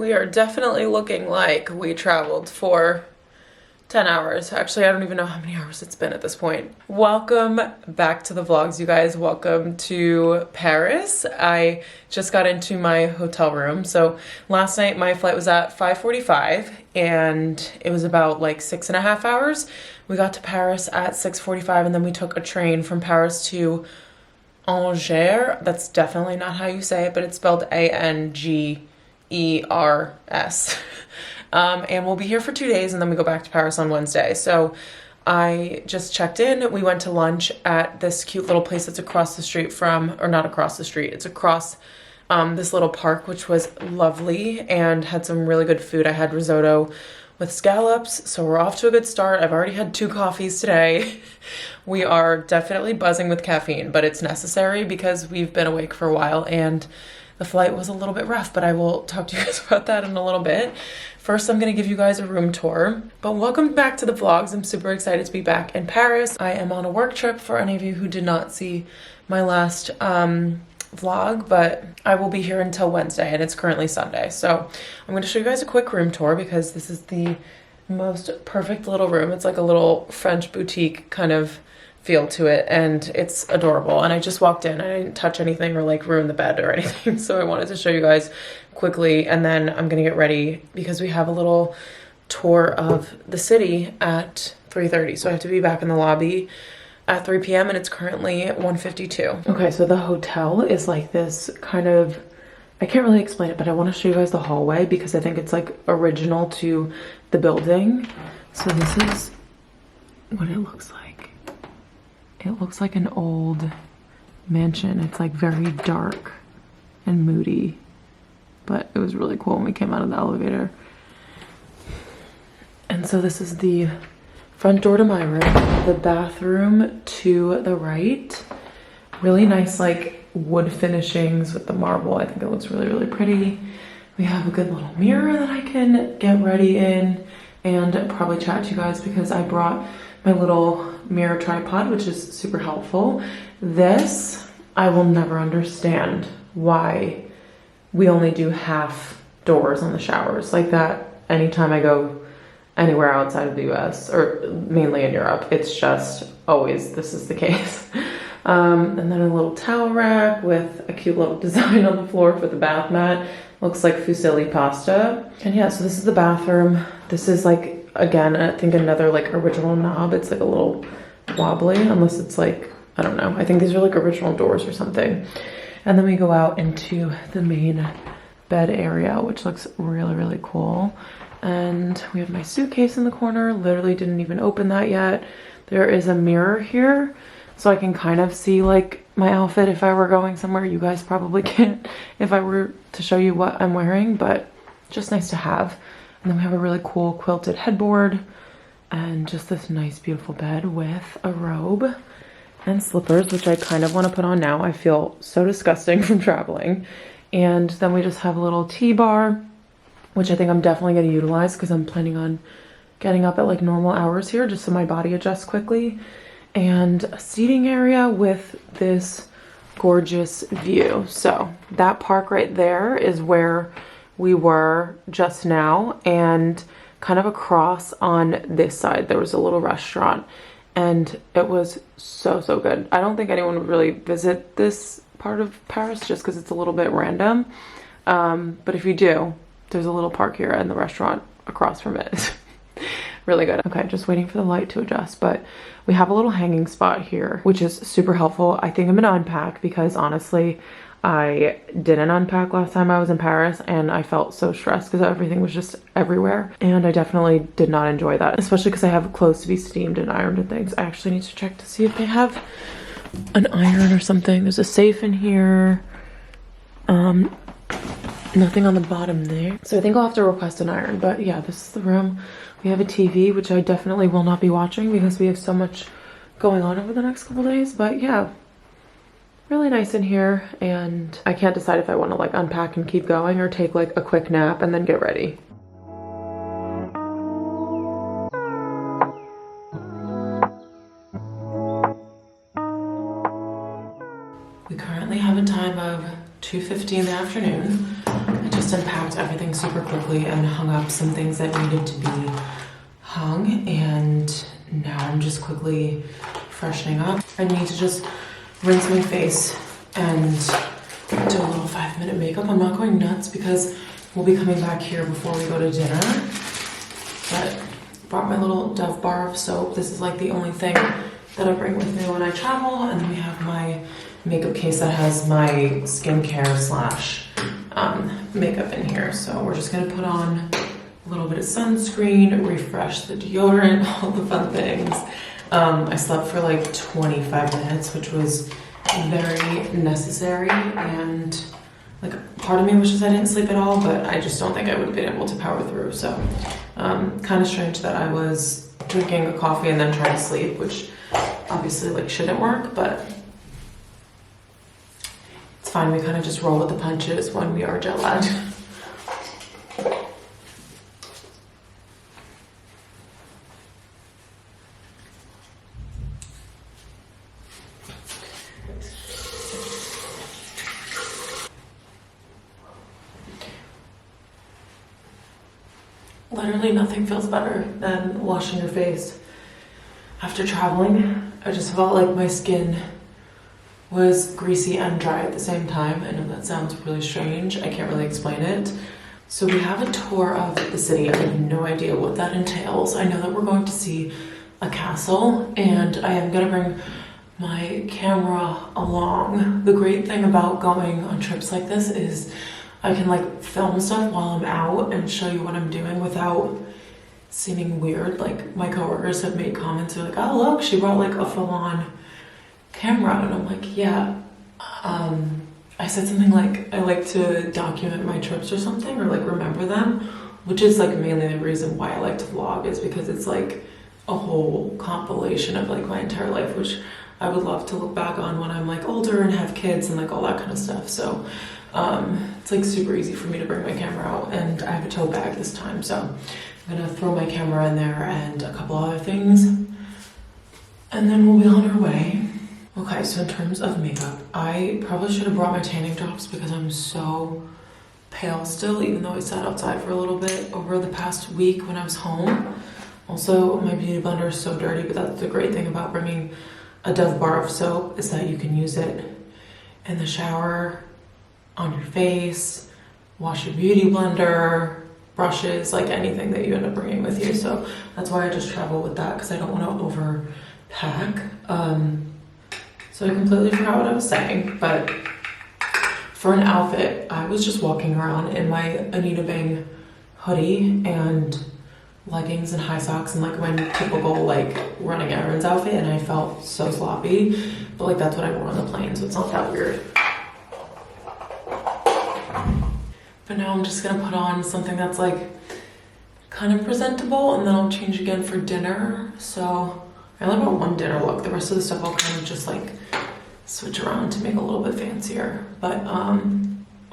We are definitely looking like we traveled for 10 hours. Actually, I don't even know how many hours it's been at this point. Welcome back to the vlogs, you guys. Welcome to Paris. I just got into my hotel room. So last night my flight was at 5:45 and it was about like 6.5 hours. We got to Paris at 6:45 and then we took a train from Paris to Angers. That's definitely not how you say it, but it's spelled Angers. And we'll be here for 2 days and then we go back to Paris on Wednesday. So I just checked in. We went to lunch at this cute little place that's across the street from, or not across the street, it's across this little park, which was lovely and had some really good food. I had risotto with scallops, so we're off to a good start. I've already had 2 coffees today. We are definitely buzzing with caffeine, but it's necessary because we've been awake for a while and the flight was a little bit rough, but I will talk to you guys about that in a little bit. First, I'm gonna give you guys a room tour. But welcome back to the vlogs. I'm super excited to be back in Paris. I am on a work trip for any of you who did not see my last vlog, but I will be here until Wednesday and it's currently Sunday. So I'm gonna show you guys a quick room tour because this is the most perfect little room. It's like a little French boutique kind of feel to it and it's adorable. And I just walked in, I didn't touch anything or like ruin the bed or anything. So I wanted to show you guys quickly and then I'm gonna get ready because we have a little tour of the city at 3:30. So I have to be back in the lobby at 3 p.m. and it's currently 1:52. Okay, so the hotel is like this kind of, I can't really explain it, but I want to show you guys the hallway because I think it's like original to the building. So this is what it looks like. It looks like an old mansion. It's like very dark and moody, but it was really cool when we came out of the elevator. And so this is the front door to my room, the bathroom to the right. Really nice like wood finishings with the marble. I think it looks really, really pretty. We have a good little mirror that I can get ready in and probably chat to you guys because I brought my little mirror tripod, which is super helpful. This, I will never understand why we only do half doors on the showers like that. Anytime I go anywhere outside of the US or mainly in Europe, it's just always this is the case. And then a little towel rack with a cute little design on the floor for the bath mat. Looks like fusilli pasta. And yeah, so this is the bathroom. This is like, again, I think another like original knob. It's like a little wobbly, unless it's like, I don't know. I think these are like original doors or something. And then we go out into the main bed area, which looks really, really cool. And we have my suitcase in the corner. Literally didn't even open that yet. There is a mirror here, so I can kind of see like my outfit if I were going somewhere. You guys probably can't if I were to show you what I'm wearing, but just nice to have. And then we have a really cool quilted headboard and just this nice beautiful bed with a robe and slippers, which I kind of want to put on now. I feel so disgusting from traveling. And then we just have a little tea bar, which I think I'm definitely going to utilize because I'm planning on getting up at like normal hours here just so my body adjusts quickly. And a seating area with this gorgeous view. So that park right there is where we were just now, and kind of across on this side there was a little restaurant and it was so good. I don't think anyone would really visit this part of Paris just because it's a little bit random, but if you do, there's a little park here and the restaurant across from it. Really good. Okay, just waiting for the light to adjust, but we have a little hanging spot here, which is super helpful. I think I'm gonna unpack because honestly, I didn't unpack last time I was in Paris and I felt so stressed because everything was just everywhere. And I definitely did not enjoy that, especially because I have clothes to be steamed and ironed and things. I actually need to check to see if they have an iron or something. There's a safe in here. Nothing on the bottom there. So I think I'll have to request an iron, but yeah, this is the room. We have a TV, which I definitely will not be watching because we have so much going on over the next couple days, but yeah. Really nice in here, and I can't decide if I want to like unpack and keep going or take like a quick nap and then get ready. We currently have a time of 2:50 in the afternoon. I just unpacked everything super quickly and hung up some things that needed to be hung, and now I'm just quickly freshening up. I need to just rinse my face and do a little 5-minute makeup. I'm not going nuts because we'll be coming back here before we go to dinner, but brought my little Dove bar of soap. This is like the only thing that I bring with me when I travel, and then we have my makeup case that has my skincare slash makeup in here. So we're just gonna put on a little bit of sunscreen, refresh the deodorant, all the fun things. I slept for like 25 minutes, which was very necessary, and like part of me wishes I didn't sleep at all, but I just don't think I would have been able to power through. So kind of strange that I was drinking a coffee and then trying to sleep, which obviously like shouldn't work, but it's fine. We kind of just roll with the punches when we are jet lagged. Literally nothing feels better than washing your face after traveling. I just felt like my skin was greasy and dry at the same time. I know that sounds really strange. I can't really explain it. So we have a tour of the city. I have no idea what that entails. I know that we're going to see a castle, and I am gonna bring my camera along. The great thing about going on trips like this is I can like film stuff while I'm out and show you what I'm doing without seeming weird. Like my coworkers have made comments, they're like, oh look, she brought like a full-on camera, and I'm like, yeah. I said something like, I like to document my trips or something, or like remember them, which is like mainly the reason why I like to vlog, is because it's like a whole compilation of like my entire life, which I would love to look back on when I'm like older and have kids and like all that kind of stuff. So it's like super easy for me to bring my camera out, and I have a tote bag this time, so I'm gonna throw my camera in there and a couple other things, and then we'll be on our way. Okay, so in terms of makeup, I probably should have brought my tanning tops because I'm so pale still, even though I sat outside for a little bit over the past week when I was home. Also, my beauty blender is so dirty, but that's the great thing about bringing a Dove bar of soap, is that you can use it in the shower, on your face, wash your beauty blender, brushes, like anything that you end up bringing with you. So that's why I just travel with that, because I don't want to overpack. So I completely forgot what I was saying, but for an outfit, I was just walking around in my Anita Bing hoodie and leggings and high socks and like my typical like running errands outfit, and I felt so sloppy, but like that's what I wore on the plane, so it's not that weird. But now I'm just gonna put on something that's like kind of presentable, and then I'll change again for dinner. So I only got one dinner look. The rest of the stuff I'll kind of just like switch around to make it a little bit fancier. But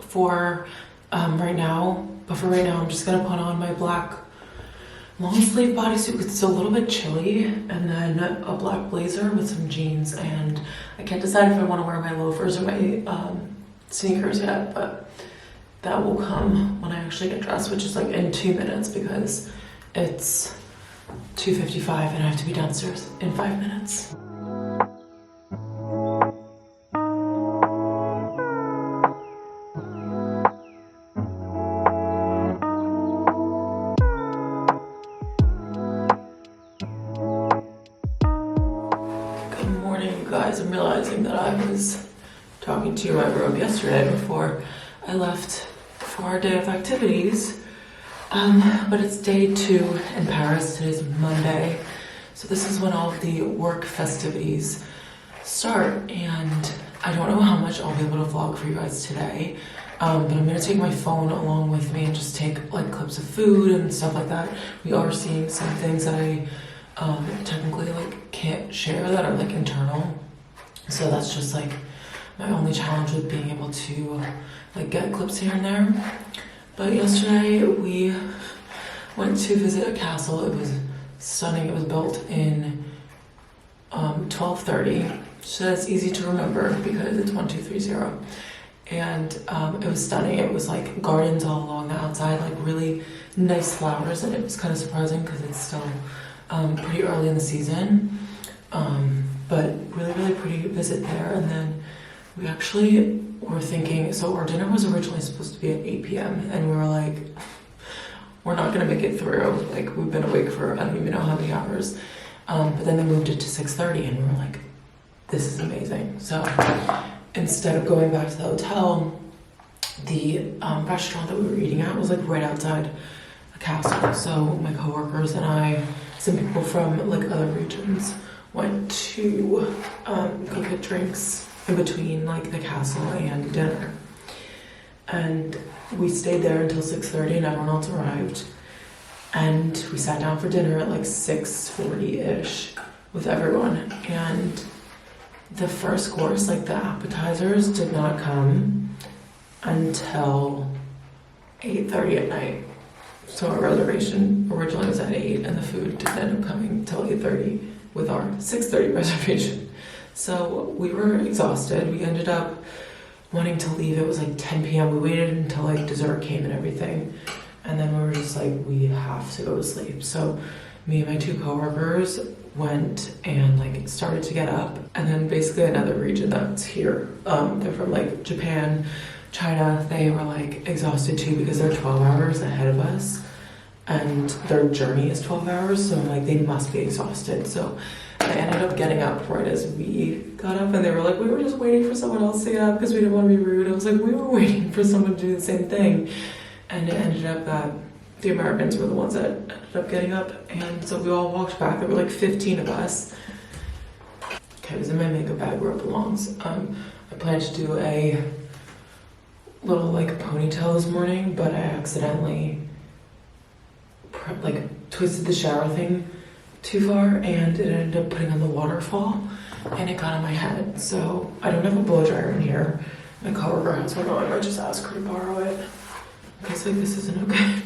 for right now, I'm just gonna put on my black long sleeve bodysuit because it's a little bit chilly, and then a black blazer with some jeans. And I can't decide if I want to wear my loafers or my sneakers yet, but that will come when I actually get dressed, which is like in 2 minutes because it's 2:55 and I have to be downstairs in 5 minutes. Good morning, you guys. I'm realizing that I was talking to you in my room yesterday before I left for our day of activities. But it's day 2 in Paris. Today's Monday. So this is when all of the work festivities start, and I don't know how much I'll be able to vlog for you guys today. But I'm gonna take my phone along with me and just take like clips of food and stuff like that. We are seeing some things that I technically like can't share that are like internal. So that's just like my only challenge with being able to like get clips here and there. But yesterday we went to visit a castle. It was stunning. It was built in 1230, so that's easy to remember because it's 1230. and it was stunning. It was like gardens all along the outside, like really nice flowers, and it was kind of surprising because it's still pretty early in the season, but really, really pretty visit there. And then we actually were thinking, so our dinner was originally supposed to be at 8 p.m. and we were like, we're not gonna make it through. Like, we've been awake for I don't even know how many hours. But then they moved it to 6:30 and we were like, this is amazing. So instead of going back to the hotel, the restaurant that we were eating at was like right outside a castle. So my coworkers and I, some people from like other regions, went to go get drinks in between like the castle and dinner. And we stayed there until 6:30 and everyone else arrived. And we sat down for dinner at like 6:40-ish with everyone. And the first course, like the appetizers, did not come until 8:30 at night. So our reservation originally was at 8 and the food didn't end up coming until 8:30 with our 6:30 reservation. So we were exhausted. We ended up wanting to leave. It was like 10 p.m. We waited until like dessert came and everything. And then we were just like, we have to go to sleep. So me and my two coworkers went and like started to get up. And then basically another region that's here, they're from like Japan, China, they were like exhausted too because they're 12 hours ahead of us. And their journey is 12 hours, so like they must be exhausted. So I ended up getting up right as we got up, and they were like, we were just waiting for someone else to get up because we didn't want to be rude. I was like, we were waiting for someone to do the same thing. And it ended up that the Americans were the ones that ended up getting up. And so we all walked back. There were like 15 of us. Okay, it was in my makeup bag where it belongs. I planned to do a little like ponytail this morning, but I accidentally like twisted the shower thing too far and it ended up putting on the waterfall and it got on my head. So I don't have a blow dryer in here. My coworker has one on. I just asked her to borrow it. Because like this isn't okay.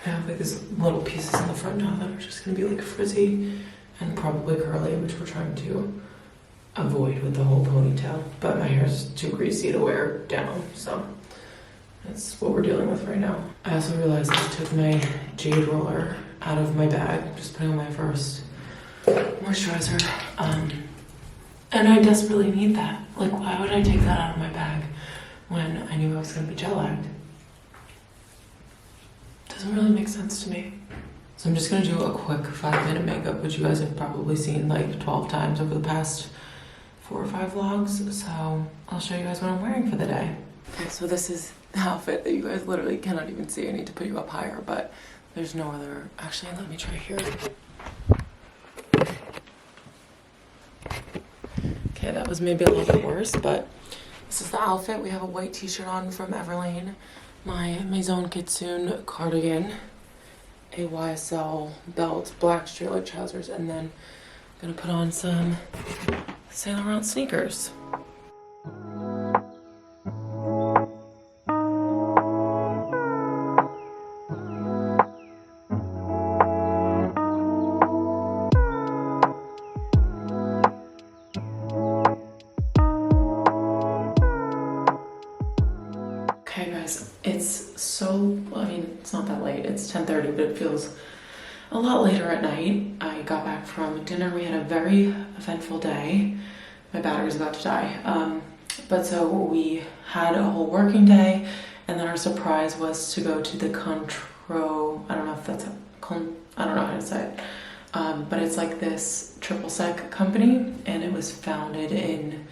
I have like these little pieces in the front now that are just gonna be like frizzy and probably curly, which we're trying to avoid with the whole ponytail. But my hair is too greasy to wear down, so that's what we're dealing with right now. I also realized I took my jade roller out of my bag, just putting on my first moisturizer. And I desperately need that. Like, why would I take that out of my bag when I knew I was gonna be jet lagged? Doesn't really make sense to me. So I'm just gonna do a quick 5-minute makeup, which you guys have probably seen like 12 times over the past 4 or 5 vlogs. So I'll show you guys what I'm wearing for the day. Okay, so this is the outfit that you guys literally cannot even see. I need to put you up higher, but there's no other. Actually, let me try here. Okay, that was maybe a little bit worse, but this is the outfit. We have a white t-shirt on from Everlane, my Maison Kitsune cardigan, a YSL belt, black straight-leg trousers, and then I'm gonna put on some Saint Laurent sneakers. Okay guys, it's not that late, it's 10:30, but it feels a lot later at night. I got back from dinner. We had a very eventful day. My battery's about to die. But so we had a whole working day, and then our surprise was to go to the Contro, I don't know if that's I don't know how to say it. But it's like this triple sec company, and it was founded in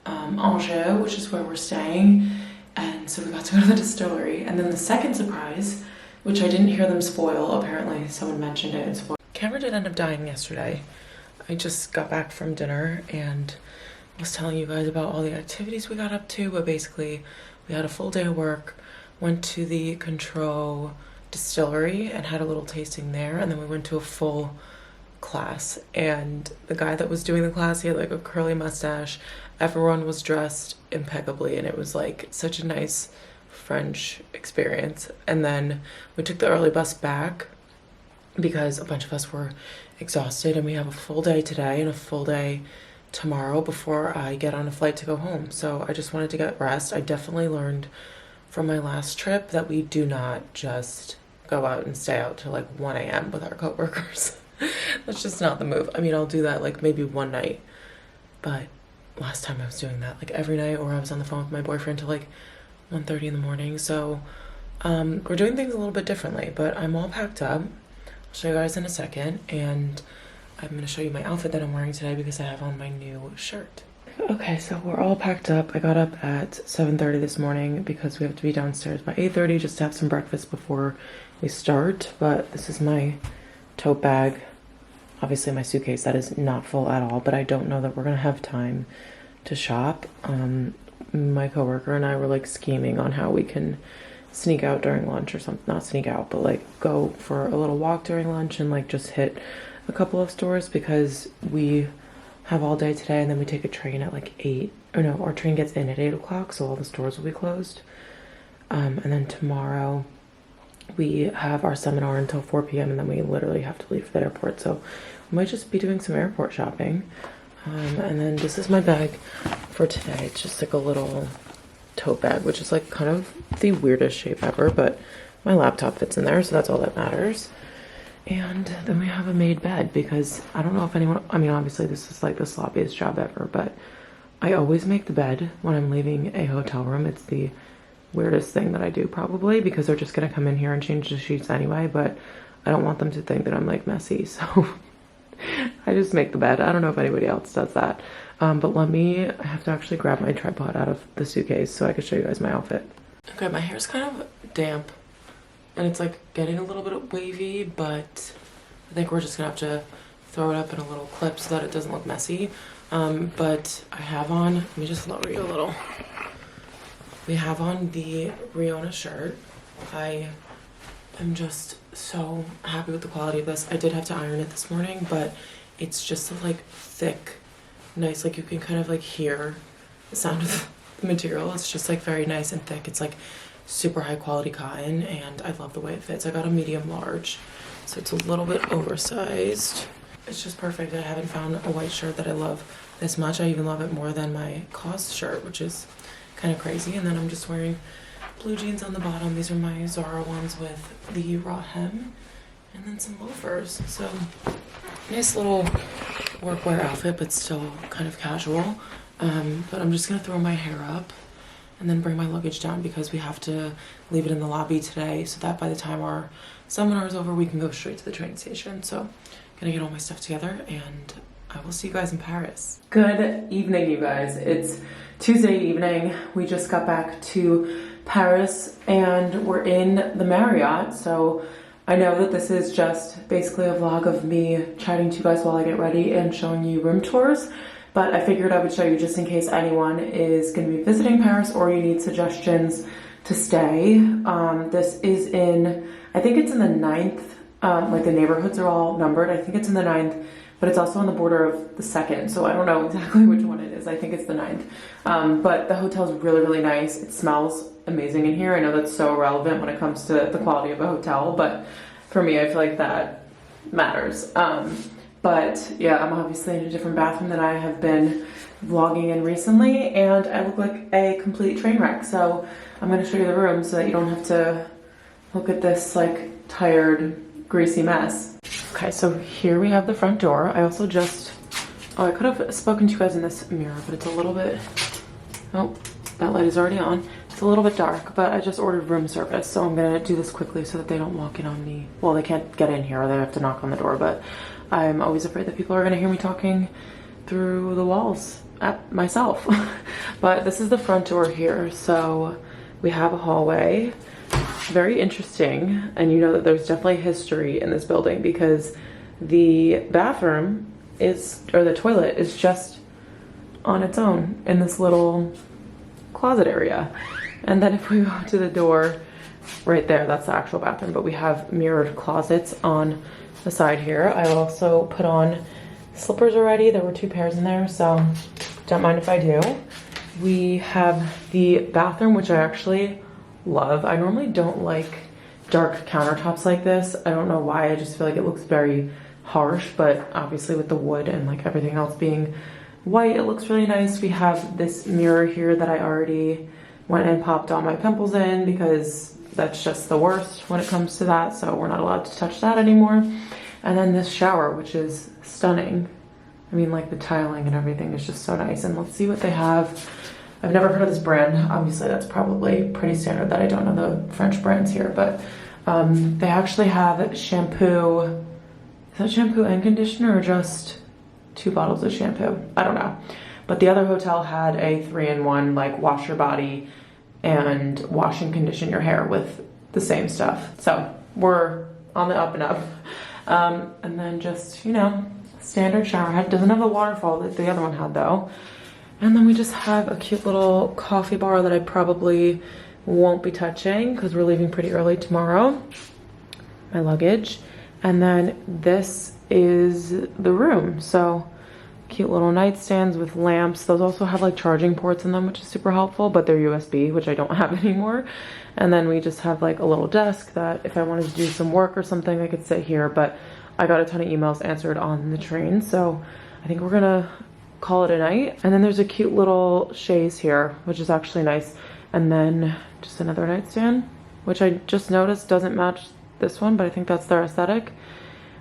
Angers, which is where we're staying. And so we got to go to the distillery. And then the second surprise, which I didn't hear them spoil, apparently someone mentioned it and spoiled. Camera did end up dying yesterday. I just got back from dinner and was telling you guys about all the activities we got up to, but basically we had a full day of work, went to the Control distillery and had a little tasting there, and then we went to a full class. And the guy that was doing the class, he had like a curly mustache. Everyone was dressed impeccably, and it was like such a nice French experience. And then we took the early bus back because a bunch of us were exhausted, and we have a full day today and a full day tomorrow before I get on a flight to go home. So I just wanted to get rest. I definitely learned from my last trip that we do not just go out and stay out till like 1 a.m. with our coworkers. That's just not the move. I mean, I'll do that like maybe one night, but last time I was doing that like every night, or I was on the phone with my boyfriend till like 1:30 in the morning. So we're doing things a little bit differently, but I'm all packed up. I'll show you guys in a second, and I'm gonna show you my outfit that I'm wearing today because I have on my new shirt. Okay, so we're all packed up. I got up at 7:30 this morning because we have to be downstairs by 8:30 just to have some breakfast before we start. But this is my tote bag. Obviously my suitcase that is not full at all, but I don't know that we're gonna have time to shop. My coworker and I were like scheming on how we can sneak out during lunch or something. Not sneak out, but like go for a little walk during lunch and like just hit a couple of stores because we have all day today, and then we take a train at like 8, or no, our train gets in at 8 o'clock, so all the stores will be closed. And then tomorrow we have our seminar until 4 p.m. and then we literally have to leave for the airport, so we might just be doing some airport shopping. And then this is my bag for today. It's just like a little tote bag, which is like kind of the weirdest shape ever, but my laptop fits in there, so that's all that matters. And then we have a made bed because I don't know if anyone, I mean, obviously this is like the sloppiest job ever, but I always make the bed when I'm leaving a hotel room. It's the weirdest thing that I do probably because they're just going to come in here and change the sheets anyway, but I don't want them to think that I'm like messy. So I just make the bed. I don't know if anybody else does that. But I have to actually grab my tripod out of the suitcase so I can show you guys my outfit. Okay, my hair's kind of damp. And it's like getting a little bit wavy, but I think we're just gonna have to throw it up in a little clip so that it doesn't look messy. But I have on, let me just lower you a little. We have on the Riona shirt. I am just so happy with the quality of this. I did have to iron it this morning, but it's just a like thick, nice, like you can kind of like hear the sound of the material. It's just like very nice and thick. It's like super high quality cotton, and I love the way it fits. I got a medium large, so it's a little bit oversized. It's just perfect. I haven't found a white shirt that I love this much. I even love it more than my COS shirt, which is kind of crazy. And then I'm just wearing blue jeans on the bottom. These are my Zara ones with the raw hem, and then some loafers. So nice little workwear outfit, but still kind of casual. But I'm just gonna throw my hair up and then bring my luggage down because we have to leave it in the lobby today so that by the time our seminar is over, we can go straight to the train station. So gonna get all my stuff together, and I will see you guys in Paris. Good evening, you guys. It's Tuesday evening. We just got back to Paris and we're in the Marriott. So I know that this is just basically a vlog of me chatting to you guys while I get ready and showing you room tours. But I figured I would show you just in case anyone is going to be visiting Paris or you need suggestions to stay. This is in, I think it's in the 9th, like the neighborhoods are all numbered. I think it's in the 9th, but it's also on the border of the 2nd. So I don't know exactly which one it is. I think it's the 9th. But the hotel's really, really nice. It smells amazing in here. I know that's so irrelevant when it comes to the quality of a hotel, but for me, I feel like that matters. But yeah, I'm obviously in a different bathroom than I have been vlogging in recently, and I look like a complete train wreck. So I'm gonna show you the room so that you don't have to look at this like tired, greasy mess. Okay, so here we have the front door. I also I could have spoken to you guys in this mirror, but it's a little bit, oh, that light is already on. It's a little bit dark, but I just ordered room service, so I'm gonna do this quickly so that they don't walk in on me. Well, they can't get in here, or they have to knock on the door, but I'm always afraid that people are gonna hear me talking through the walls at myself. But this is the front door here. So we have a hallway, very interesting. And you know that there's definitely history in this building because the bathroom the toilet is just on its own in this little closet area. And then if we go to the door right there, that's the actual bathroom, but we have mirrored closets on the side here. I also put on slippers already. There were 2 pairs in there, so don't mind if I do. We have the bathroom, which I actually love. I normally don't like dark countertops like this. I don't know why. I just feel like it looks very harsh, but obviously with the wood and like everything else being white. It looks really nice. We have this mirror here that I already went and popped all my pimples in because that's just the worst when it comes to that. So we're not allowed to touch that anymore. And then this shower, which is stunning. I mean, like the tiling and everything is just so nice. And let's see what they have. I've never heard of this brand. Obviously, that's probably pretty standard that I don't know the French brands here, but they actually have shampoo. Is that shampoo and conditioner or just 2 bottles of shampoo? I don't know. But the other hotel had a 3-in-1, like wash your body and wash and condition your hair with the same stuff. So we're on the up and up. And then just, you know, standard shower head. Doesn't have the waterfall that the other one had though. And then we just have a cute little coffee bar that I probably won't be touching because we're leaving pretty early tomorrow. My luggage. And then this is the room. So cute little nightstands with lamps. Those also have like charging ports in them, which is super helpful, but they're USB, which I don't have anymore. And then we just have like a little desk that if I wanted to do some work or something, I could sit here, but I got a ton of emails answered on the train. So I think we're gonna call it a night. And then there's a cute little chaise here, which is actually nice. And then just another nightstand, which I just noticed doesn't match this one, but I think that's their aesthetic.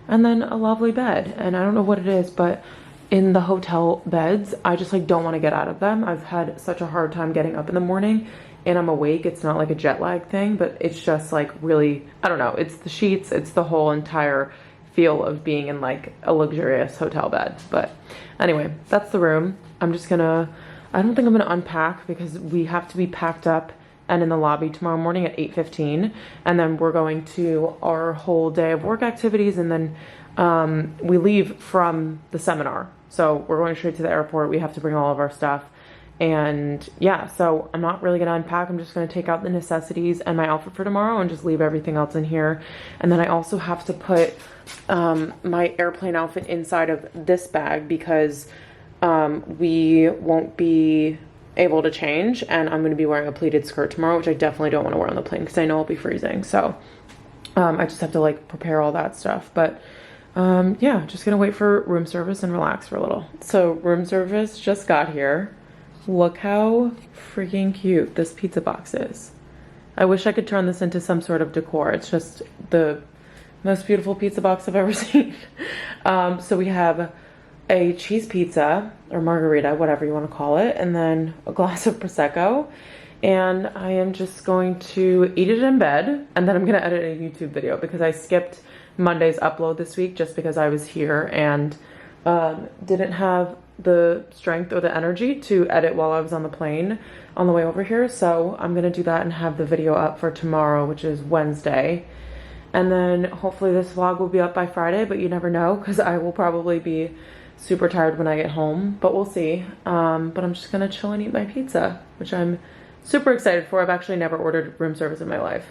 And then a lovely bed. And I don't know what it is, but in the hotel beds, I just like don't want to get out of them. I've had such a hard time getting up in the morning and I'm awake. It's not like a jet lag thing, but it's just like really, I don't know. It's the sheets, it's the whole entire feel of being in like a luxurious hotel bed. But anyway, that's the room. I don't think I'm gonna unpack because we have to be packed up and in the lobby tomorrow morning at 8:15. And then we're going to our whole day of work activities. And then we leave from the seminar. So we're going straight to the airport. We have to bring all of our stuff. And yeah, so I'm not really gonna unpack. I'm just gonna take out the necessities and my outfit for tomorrow and just leave everything else in here. And then I also have to put my airplane outfit inside of this bag because we won't be able to change, and I'm gonna be wearing a pleated skirt tomorrow, which I definitely don't want to wear on the plane because I know I'll be freezing. So I just have to like prepare all that stuff. But yeah, just gonna wait for room service and relax for a little. So room service just got here. Look how freaking cute this pizza box is. I wish I could turn this into some sort of decor. It's just the most beautiful pizza box I've ever seen. So we have a cheese pizza or margarita, whatever you want to call it, and then a glass of Prosecco. And I am just going to eat it in bed, and then I'm going to edit a YouTube video because I skipped Monday's upload this week just because I was here and didn't have the strength or the energy to edit while I was on the plane on the way over here. So I'm going to do that and have the video up for tomorrow, which is Wednesday. And then hopefully this vlog will be up by Friday, but you never know because I will probably be super tired when I get home, but we'll see. But I'm just gonna chill and eat my pizza, which I'm super excited for. I've actually never ordered room service in my life.